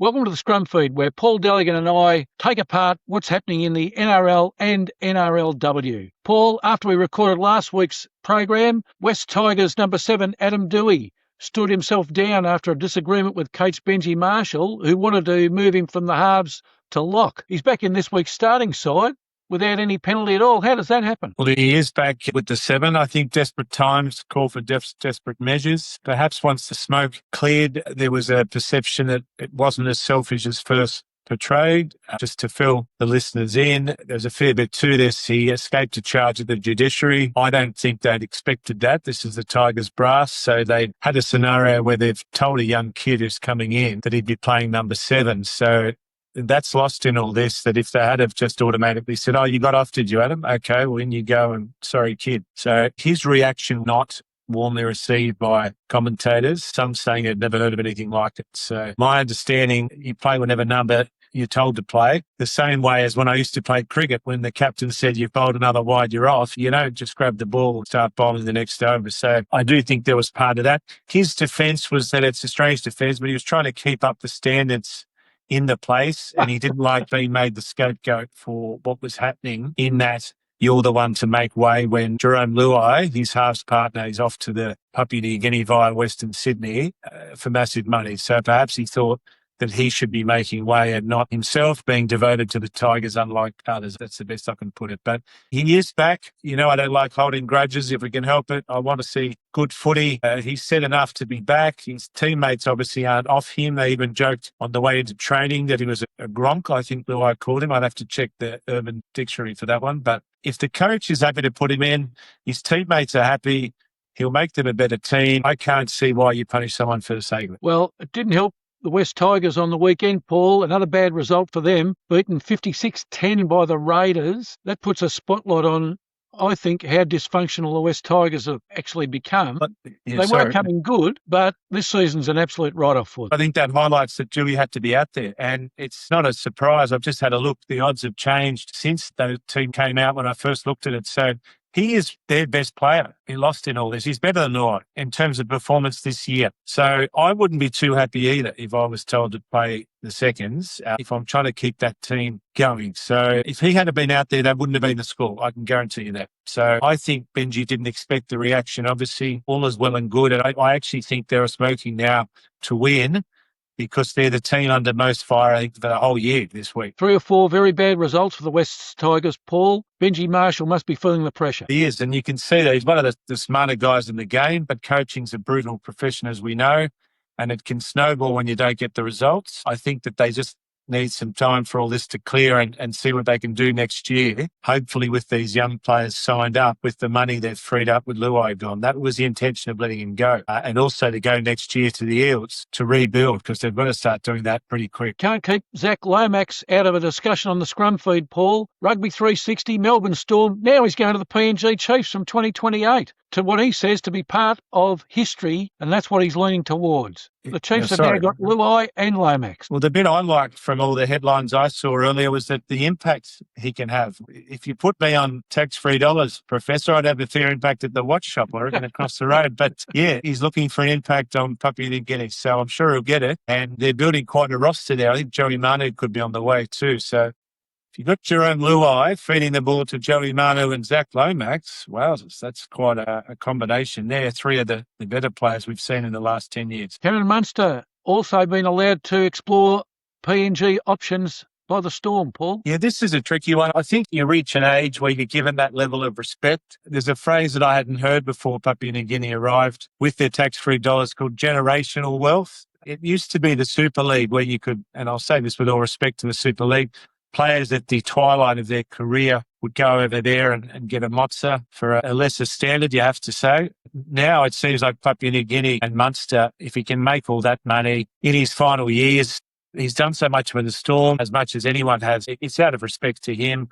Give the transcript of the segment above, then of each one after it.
Welcome to the Scrum Feed, where Paul Dalligan and I take apart what's happening in the NRL and NRLW. Paul, after we recorded last week's program, West Tigers number 7 Adam Doueihi stood himself down after a disagreement with coach Benji Marshall, who wanted to move him from the halves to lock. He's back in this week's starting side without any penalty at all. How does that happen? Well, he is back with the 7. I think desperate times call for desperate measures. Perhaps once the smoke cleared, there was a perception that it wasn't as selfish as first portrayed. Just to fill the listeners in, there's a fair bit to this. He escaped a charge of the judiciary. I don't think they'd expected that. This is the Tigers brass. So they had a scenario where they've told a young kid who's coming in that he'd be playing number 7. So that's lost in all this, that if they had have just automatically said, oh, you got off, did you, Adam? Okay, well, in you go, and sorry, kid. So his reaction not warmly received by commentators, some saying they'd never heard of anything like it. So my understanding, you play whatever number you're told to play, the same way as when I used to play cricket, when the captain said you've bowled another wide, you're off. You don't just grab the ball and start bowling the next over. So I do think there was part of that. His defence was that it's a strange defence, but he was trying to keep up the standards in the place, and he didn't like being made the scapegoat for what was happening, in that you're the one to make way when Jerome Luai, his halves partner, is off to the Papua New Guinea via Western Sydney for massive money. So perhaps he thought that he should be making way and not himself being devoted to the Tigers, unlike others. That's the best I can put it. But he is back. You know, I don't like holding grudges if we can help it. I want to see good footy. He's said enough to be back. His teammates obviously aren't off him. They even joked on the way into training that he was a gronk, I think Luai called him. I'd have to check the Urban Dictionary for that one. But if the coach is happy to put him in, his teammates are happy, he'll make them a better team. I can't see why you punish someone for the sake of it. Well, it didn't help the West Tigers on the weekend, Paul. Another bad result for them, beaten 56-10 by the Raiders. That puts a spotlight on, I think, how dysfunctional the West Tigers have actually become. They were coming good, but this season's an absolute write-off for them. I think that highlights that Doueihi had to be out there, and it's not a surprise. I've just had a look. The odds have changed since the team came out when I first looked at it. So he is their best player. He lost in all this. He's better than Luai in terms of performance this year. So I wouldn't be too happy either if I was told to play the seconds, if I'm trying to keep that team going. So if he hadn't been out there, that wouldn't have been the score. I can guarantee you that. So I think Benji didn't expect the reaction. Obviously, all is well and good. And I actually think they're smoking now to win, because they're the team under most fire, I think, for the whole year this week. 3 or 4 very bad results for the West Tigers, Paul. Benji Marshall must be feeling the pressure. He is, and you can see that he's one of the smarter guys in the game, but coaching's a brutal profession, as we know, and it can snowball when you don't get the results. I think that they just need some time for all this to clear and see what they can do next year, hopefully with these young players signed up with the money they've freed up with Luai gone. That was the intention of letting him go. And also to go next year to the Eels to rebuild, because they've got to start doing that pretty quick. Can't keep Zac Lomax out of a discussion on the Scrum Feed, Paul. Rugby 360, Melbourne Storm. Now he's going to the PNG Chiefs from 2028 to what he says to be part of history, and that's what he's leaning towards. The Chiefs have now got Doueihi and Lomax. Well, the bit I liked from all the headlines I saw earlier was that the impact he can have. If you put me on tax-free dollars, Professor, I'd have a fair impact at the watch shop, I reckon, across the road. But yeah, he's looking for an impact on Papua New Guinea, so I'm sure he'll get it. And they're building quite a roster there. I think Joey Manu could be on the way too. So if you've got Jerome Luai feeding the ball to Joey Manu and Zac Lomax, wowzers, that's quite a combination there. 3 of the better players we've seen in the last 10 years. Cameron Munster also been allowed to explore PNG options by the Storm, Paul. Yeah, this is a tricky one. I think you reach an age where you're given that level of respect. There's a phrase that I hadn't heard before Papua New Guinea arrived with their tax-free dollars called generational wealth. It used to be the Super League where you could, and I'll say this with all respect to the Super League, players at the twilight of their career would go over there and get a mozza for a lesser standard, you have to say. Now it seems like Papua New Guinea and Munster, if he can make all that money in his final years, he's done so much with the Storm, as much as anyone has. It's out of respect to him.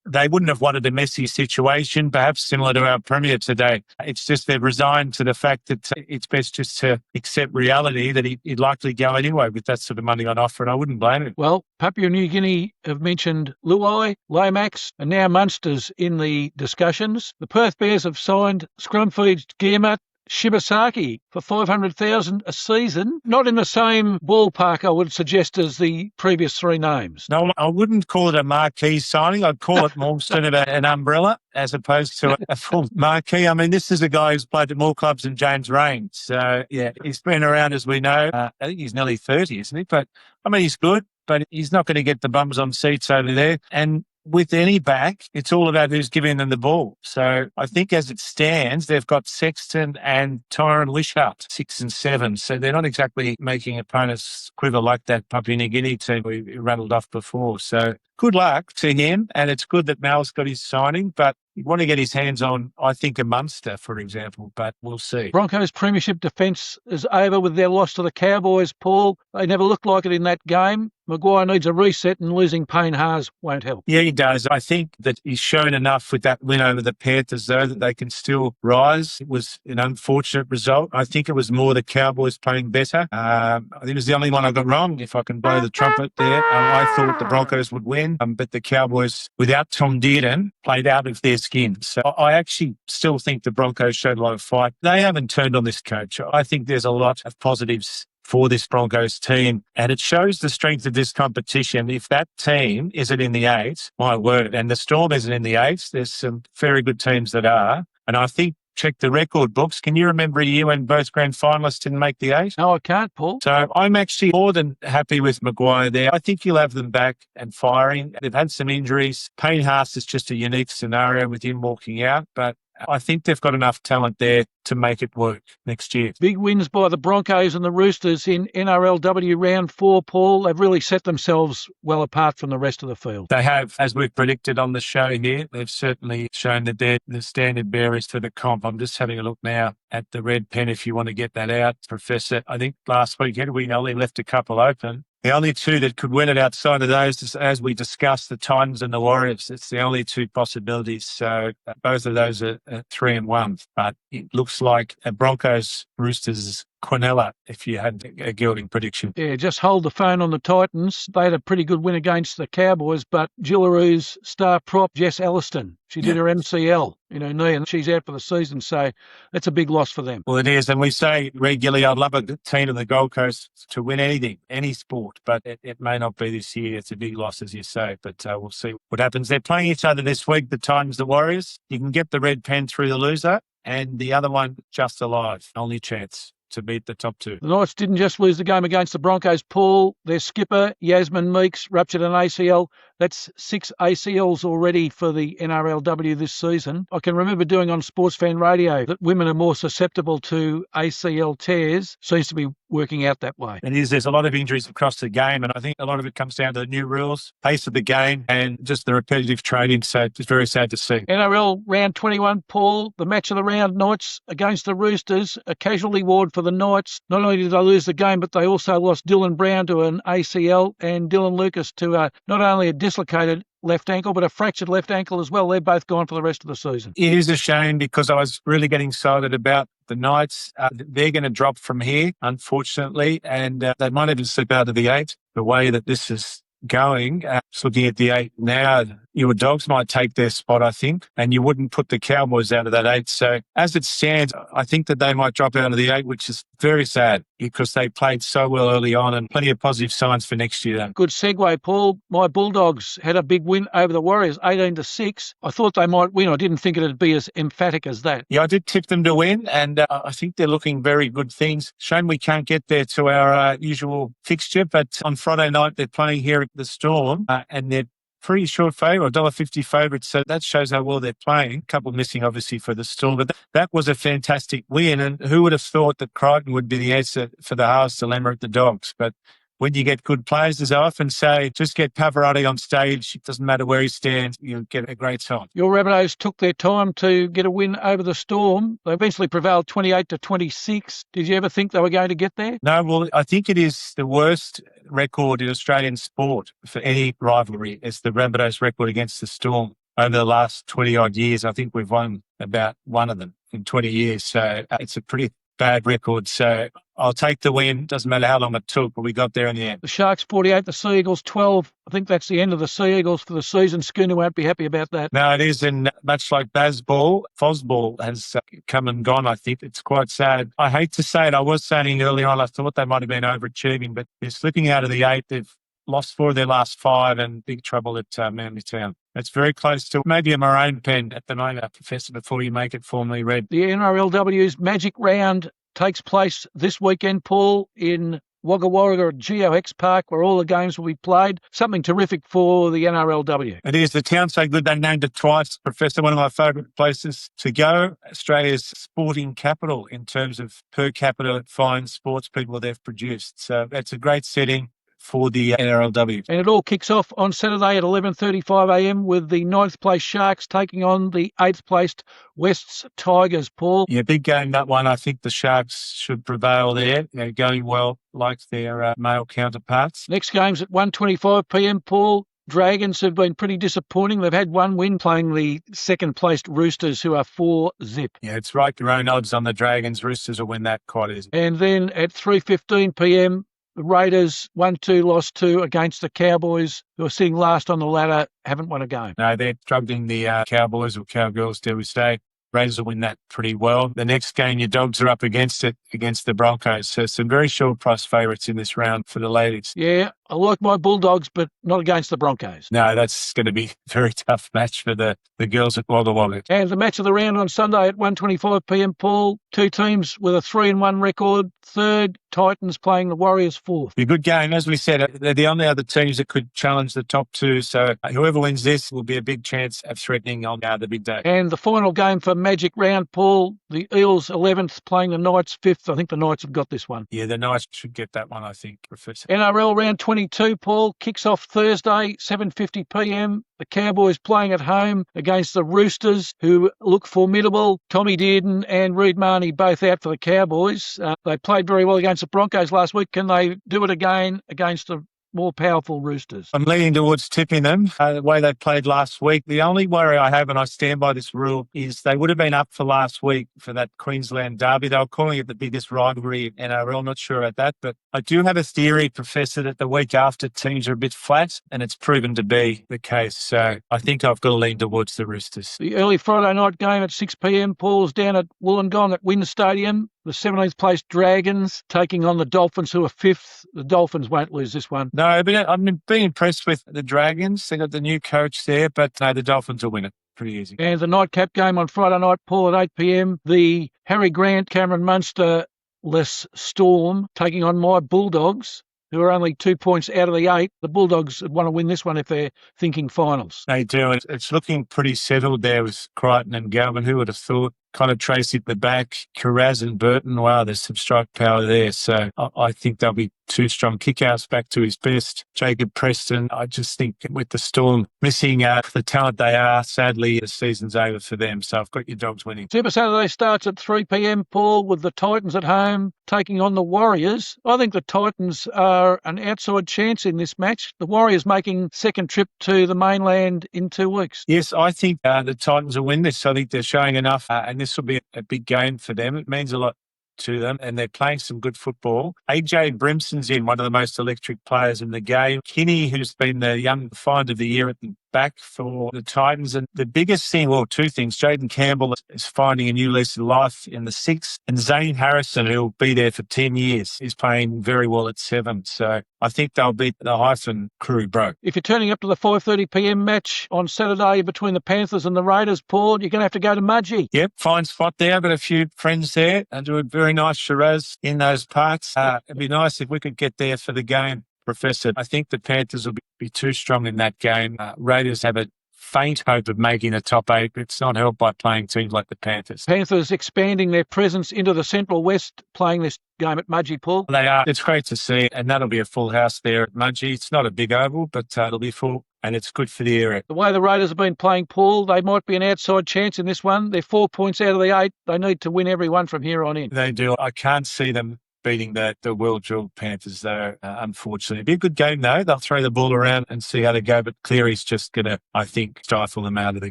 They wouldn't have wanted a messy situation, perhaps similar to our Premier today. It's just they've resigned to the fact that it's best just to accept reality that he'd likely go anyway with that sort of money on offer, and I wouldn't blame him. Well, Papua New Guinea have mentioned Luai, Lomax, and now Munster's in the discussions. The Perth Bears have signed Scrum Feed's Guillemot Shibasaki for $500,000 a season. Not in the same ballpark, I would suggest, as the previous three names. No, I wouldn't call it a marquee signing. I'd call it more sort of an umbrella as opposed to a full marquee. I mean, this is a guy who's played at more clubs than James Rain. So, yeah, he's been around, as we know. I think he's nearly 30, isn't he? But, I mean, he's good, but he's not going to get the bums on seats over there. And with any back, it's all about who's giving them the ball. So I think as it stands, they've got Sexton and Tyrone Wishart, 6 and 7. So they're not exactly making opponents quiver like that Papua New Guinea team we rattled off before. So good luck to him. And it's good that Mal's got his signing, but you want to get his hands on, I think, a Munster, for example, but we'll see. Broncos' premiership defence is over with their loss to the Cowboys, Paul. They never looked like it in that game. Maguire needs a reset, and losing Payne Haas won't help. Yeah, he does. I think that he's shown enough with that win over the Panthers, though, that they can still rise. It was an unfortunate result. I think it was more the Cowboys playing better. I think it was the only one I got wrong, if I can blow the trumpet there. I thought the Broncos would win, but the Cowboys, without Tom Dearden, played out of their skin. So I actually still think the Broncos showed a lot of fight. They haven't turned on this coach. I think there's a lot of positives for this Broncos team, and it shows the strength of this competition. If that team isn't in the 8, my word, and the Storm isn't in the 8, there's some very good teams that are. And I think, check the record books. Can you remember a year when both grand finalists didn't make the 8? No, I can't, Paul. So I'm actually more than happy with Maguire there. I think he'll have them back and firing. They've had some injuries. Payne Haas is just a unique scenario with him walking out, but I think they've got enough talent there to make it work next year. Big wins by the Broncos and the Roosters in NRLW round 4, Paul. They've really set themselves well apart from the rest of the field. They have, as we've predicted on the show here. They've certainly shown that they're the standard bearers for the comp. I'm just having a look now at the red pen if you want to get that out, Professor. I think last week we only left a couple open. The only two that could win it outside of those, as we discussed, the Titans and the Warriors. It's the only two possibilities. So both of those are 3 and 1. But it looks like a Broncos Roosters Quinella, if you had a gilding prediction. Yeah, just hold the phone on the Titans. They had a pretty good win against the Cowboys, but Gillaroos star prop Jess Elliston, she did her MCL in her knee and she's out for the season, so that's a big loss for them. Well, it is, and we say regularly, I'd love a team of the Gold Coast to win anything, any sport, but it may not be this year. It's a big loss, as you say, but we'll see what happens. They're playing each other this week, the Titans, the Warriors. You can get the red pen through the loser, and the other one just alive, only chance to beat the top 2. The Knights didn't just lose the game against the Broncos, Paul. Their skipper, Yasmin Meeks, ruptured an ACL. That's 6 ACLs already for the NRLW this season. I can remember doing on Sports Fan Radio that women are more susceptible to ACL tears. Seems to be working out that way. It is. There's a lot of injuries across the game, and I think a lot of it comes down to the new rules, pace of the game, and just the repetitive training. So it's very sad to see. NRL round 21, Paul. The match of the round, Knights against the Roosters. A casualty ward for the Knights. Not only did they lose the game, but they also lost Dylan Brown to an ACL and Dylan Lucas to not only a dislocated left ankle, but a fractured left ankle as well. They're both gone for the rest of the season. It is a shame because I was really getting excited about the Knights. They're going to drop from here, unfortunately, and they might even slip out of the 8. The way that this is going, just looking at the 8 now, your Dogs might take their spot, I think, and you wouldn't put the Cowboys out of that 8. So as it stands, I think that they might drop out of the 8, which is very sad because they played so well early on and plenty of positive signs for next year. Good segue, Paul. My Bulldogs had a big win over the Warriors, 18-6. I thought they might win. I didn't think it'd be as emphatic as that. Yeah, I did tip them to win, and I think they're looking very good things. Shame we can't get there to our usual fixture, but on Friday night they're playing here at the Storm, and they're pretty short favourite, $1.50 favourite, so that shows how well they're playing. A couple missing, obviously, for the Storm, but that was a fantastic win, and who would have thought that Crichton would be the answer for the Haas dilemma at the Dogs? But when you get good players, as I often say, just get Pavarotti on stage. It doesn't matter where he stands, you'll get a great song. Your Rabbitohs took their time to get a win over the Storm. They eventually prevailed 28-26. Did you ever think they were going to get there? No, well, I think it is the worst record in Australian sport for any rivalry. It's the Rabbitohs record against the Storm. Over the last 20-odd years, I think we've won about one of them in 20 years. So it's a pretty bad record. So I'll take the win. Doesn't matter how long it took, but we got there in the end. The Sharks 48, the Sea Eagles 12. I think that's the end of the Sea Eagles for the season. Schooner won't be happy about that. No, it is. And much like Fosball has come and gone, I think. It's quite sad. I hate to say it. I was saying early on, I thought they might have been overachieving, but they're slipping out of the 8. They've lost 4 of their last 5 and big trouble at Manly Town. It's very close to maybe a maroon pen at the moment, Professor, before you make it formally red. The NRLW's Magic Round takes place this weekend, Paul, in Wagga Wagga at GeoX Park, where all the games will be played. Something terrific for the NRLW. It is. The town's so good they named it twice, Professor. One of my favourite places to go. Australia's sporting capital in terms of per capita fine sports people they've produced. So that's a great setting for the NRLW. And it all kicks off on Saturday at 11:35am with the 9th place Sharks taking on the 8th placed Wests Tigers, Paul. Yeah, big game, that one. I think the Sharks should prevail there. They're going well like their male counterparts. Next game's at 1:25pm, Paul. Dragons have been pretty disappointing. They've had one win playing the second-placed Roosters, who are 4-0. Yeah, it's right. Your own odds on the Dragons. Roosters will win that quite easily. And then at 3:15pm, the Raiders 1-2 lost 2 against the Cowboys, who are sitting last on the ladder, haven't won a game. No, they're struggling, the Cowboys or Cowgirls, dare we say. Raiders will win that pretty well. The next game, your Dogs are up against the Broncos. So some very short price favourites in this round for the ladies. Yeah, I like my Bulldogs, but not against the Broncos. No, that's going to be a very tough match for the girls at Wagga Wagga. And the match of the round on Sunday at 1:25pm, Paul. 2 teams with a 3-1 record. Third, Titans playing the Warriors 4th. Be a good game. As we said, they're the only other teams that could challenge the top 2. So whoever wins this will be a big chance of threatening on the big day. And the final game for Magic Round, Paul. The Eels 11th playing the Knights 5th. I think the Knights have got this one. Yeah, the Knights should get that one, I think, Professor. NRL round 22, Paul, kicks off Thursday, 7:50pm. The Cowboys playing at home against the Roosters, who look formidable. Tommy Dearden and Reid Marnie both out for the Cowboys. They played very well against the Broncos last week. Can they do it again against the more powerful Roosters? I'm leaning towards tipping them the way they played last week. The only worry I have, and I stand by this rule, is they would have been up for last week for that Queensland derby. They were calling it the biggest rivalry in NRL. Not sure about that, but I do have a theory, Professor, that the week after teams are a bit flat, and it's proven to be the case. So I think I've got to lean towards the Roosters. The early Friday night game at 6pm, Paul's down at Wollongong at Wynn Stadium. The 17th place Dragons taking on the Dolphins, who are 5th. The Dolphins won't lose this one. No, but I've been impressed with the Dragons. They got the new coach there, but no, the Dolphins will win it. Pretty easy. And the nightcap game on Friday night, Paul, at 8pm. The Harry Grant, Cameron Munster-less Storm taking on my Bulldogs, who are only 2 points out of the 8. The Bulldogs want to win this one if they're thinking finals. They do. It's looking pretty settled there with Crichton and Galvin. Who would have thought? Kind of Tracy at the back, Carraz and Burton. Wow, there's some strike power there. So I think they'll be 2 strong kickouts back to his best. Jacob Preston, I just think with the Storm missing the talent they are, sadly, the season's over for them. So I've got your Dogs winning. Super Saturday starts at 3pm, Paul, with the Titans at home taking on the Warriors. I think the Titans are an outside chance in this match. The Warriors making second trip to the mainland in 2 weeks. Yes, I think the Titans will win this. I think they're showing enough, and this will be a big game for them. It means a lot to them, and they're playing some good football. AJ Brimson's in, one of the most electric players in the game. Kinney, who's been the young find of the year at the back for the Titans. And the biggest thing, well, 2 things. Jaden Campbell is finding a new lease of life in the 6th, and Zane Harrison, who'll be there for 10 years, is playing very well at 7. So I think they'll beat the Hyphen crew, bro. If you're turning up to the 5:30pm match on Saturday between the Panthers and the Raiders, Paul, you're going to have to go to Mudgee. Yep, fine spot there. I've got a few friends there and do a very nice Shiraz in those parts. It'd be nice if we could get there for the game, Professor. I think the Panthers will be too strong in that game. Raiders have a faint hope of making the top 8. It's not helped by playing teams like the Panthers. Panthers expanding their presence into the Central West, playing this game at Mudgee, Paul. They are. It's great to see, and that'll be a full house there at Mudgee. It's not a big oval, but it'll be full, and it's good for the area. The way the Raiders have been playing, Paul, they might be an outside chance in this one. They're 4 points out of the 8. They need to win every one from here on in. They do. I can't see them beating the well-drilled Panthers, though, unfortunately. It'll be a good game, though. They'll throw the ball around and see how they go, but Cleary's just going to, I think, stifle them out of the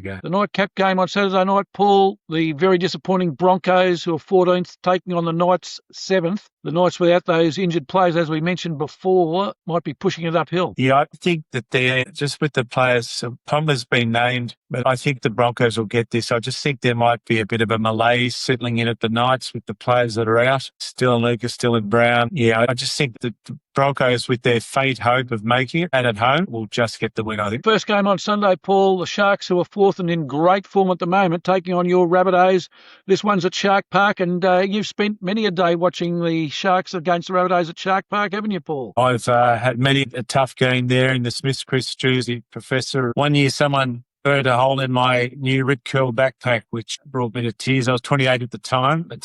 game. The nightcap game on Saturday night, Paul, the very disappointing Broncos, who are 14th, taking on the Knights 7th. the Knights without those injured players, as we mentioned before, might be pushing it uphill. Yeah, I think that they're just with the players. Palmer's been named, but I think the Broncos will get this. I just think there might be a bit of a malaise settling in at the Knights with the players that are out. Still in Lucas, still in Brown. Yeah, I just think that the Broncos, with their faint hope of making it and at home, will just get the win, I think. First game on Sunday, Paul, the Sharks, who are fourth and in great form at the moment, taking on your Rabbitohs. This one's at Shark Park, and you've spent many a day watching the Sharks against the Rabbitohs at Shark Park, haven't you, Paul? I've had many a tough game there in the Smith-Chris jersey, Professor. One year someone burnt a hole in my new Rip Curl backpack, which brought me to tears. I was 28 at the time, but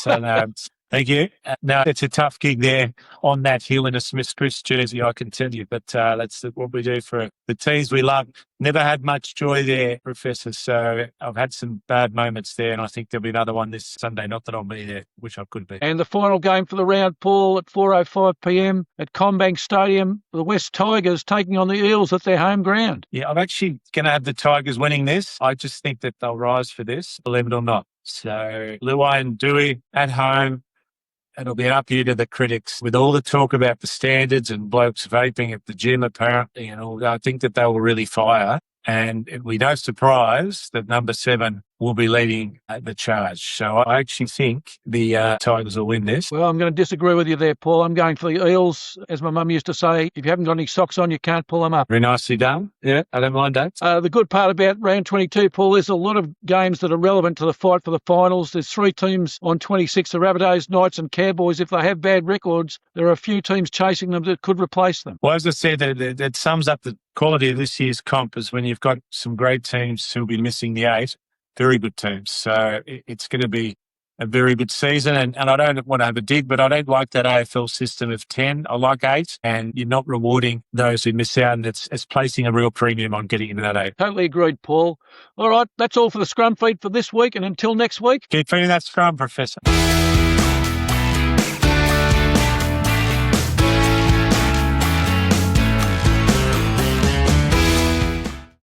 thank you. Now, it's a tough gig there on that hill in a Smith-Chris jersey, I can tell you, but that's what we do for the teams we love. Never had much joy there, Professor, so I've had some bad moments there, and I think there'll be another one this Sunday. Not that I'll be there, which I could be. And the final game for the round, Paul, at 4:05pm at Combank Stadium, the West Tigers taking on the Eels at their home ground. Yeah, I'm actually going to have the Tigers winning this. I just think that they'll rise for this, believe it or not. So, Doueihi and Doueihi at home. It'll be up here to the critics. With all the talk about the standards and blokes vaping at the gym, apparently, and all, I think that they will really fire. And it'll be no surprise that number 7 will be leading the charge. So I actually think the Tigers will win this. Well, I'm going to disagree with you there, Paul. I'm going for the Eels. As my mum used to say, if you haven't got any socks on, you can't pull them up. Very nicely done. Yeah, I don't mind that. The good part about round 22, Paul, there's a lot of games that are relevant to the fight for the finals. There's 3 teams on 26, the Rabbitohs, Knights and Cowboys. If they have bad records, there are a few teams chasing them that could replace them. Well, as I said, that sums up the quality of this year's comp is when you've got some great teams who'll be missing the 8, very good teams. So it's going to be a very good season. And I don't want to have a dig, but I don't like that AFL system of 10. I like 8, and you're not rewarding those who miss out, and it's placing a real premium on getting into that 8. Totally agreed, Paul. All right, that's all for the Scrum Feed for this week, and until next week. Keep feeding that scrum, Professor.